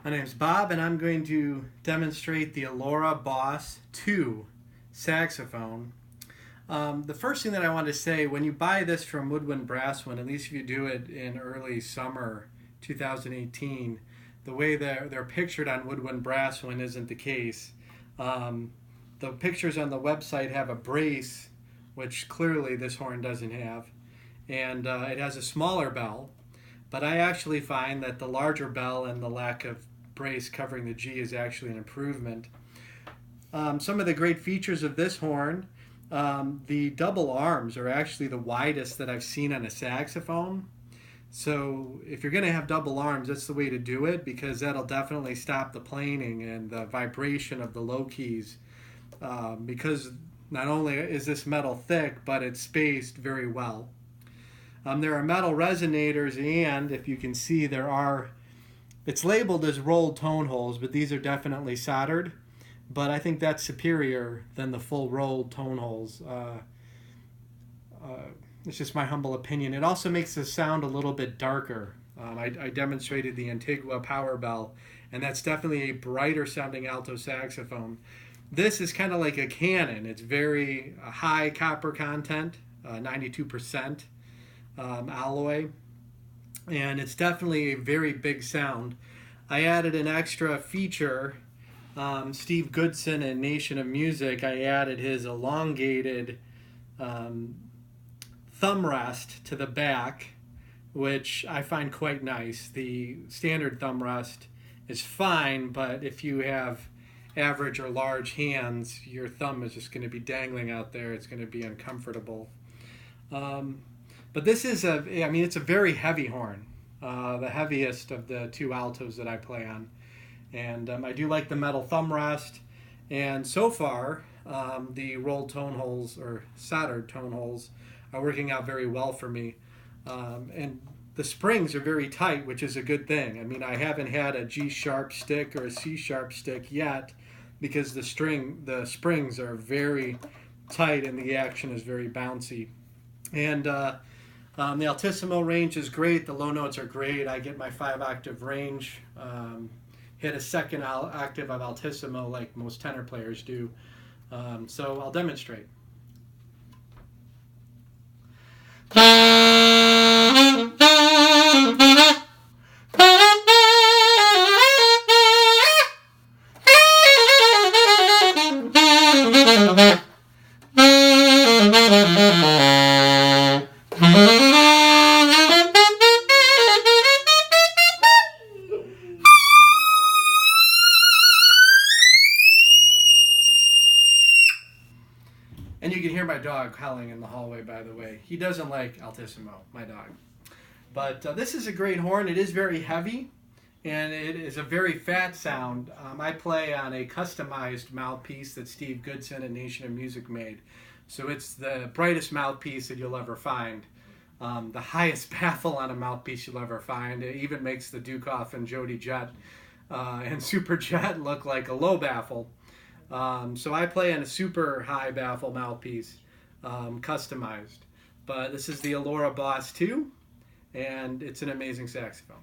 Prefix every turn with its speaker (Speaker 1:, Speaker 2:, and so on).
Speaker 1: My name's Bob, and I'm going to demonstrate the Allora Boss 2 saxophone. The first thing that I want to say, when you buy this from Woodwind Brasswind, at least if you do it in early summer 2018, the way they're pictured on Woodwind Brasswind isn't the case. The pictures on the website have a brace, which clearly this horn doesn't have, and it has a smaller bell. But I actually find that the larger bell and the lack of brace covering the G is actually an improvement. Some of the great features of this horn, the double arms are actually the widest that I've seen on a saxophone. So if you're going to have double arms, that's the way to do it, because that'll definitely stop the planing and the vibration of the low keys. Because not only is this metal thick, but it's spaced very well. There are metal resonators, and if you can see, it's labeled as rolled tone holes, but these are definitely soldered. But I think that's superior than the full rolled tone holes. It's just my humble opinion. It also makes the sound a little bit darker. I demonstrated the Antigua power bell, and that's definitely a brighter sounding alto saxophone. This is kind of like a cannon. It's very high copper content, 92%. Alloy, and it's definitely a very big sound. I added an extra feature. Steve Goodson and Nation of Music, I added his elongated thumb rest to the back, which I find quite nice. The standard thumb rest is fine, but if you have average or large hands, your thumb is just going to be dangling out there. It's going to be uncomfortable. But this is it's a very heavy horn, the heaviest of the two altos that I play on. And I do like the metal thumb rest. And so far, the rolled tone holes or soldered tone holes are working out very well for me. And the springs are very tight, which is a good thing. I mean, I haven't had a G sharp stick or a C sharp stick yet, because the springs are very tight and the action is very bouncy. And the Altissimo range is great. The low notes are great. I get my 5-octave range. Hit a second octave of Altissimo like most tenor players do. So I'll demonstrate. And you can hear my dog howling in the hallway, by the way. He doesn't like Altissimo, my dog. But this is a great horn. It is very heavy, and it is a very fat sound. I play on a customized mouthpiece that Steve Goodson and Nation of Music made. So it's the brightest mouthpiece that you'll ever find. The highest baffle on a mouthpiece you'll ever find. It even makes the Dukoff and Jody Jet and Super Jet look like a low baffle. So I play on a super high baffle mouthpiece, customized. But this is the Allora Boss 2, and it's an amazing saxophone.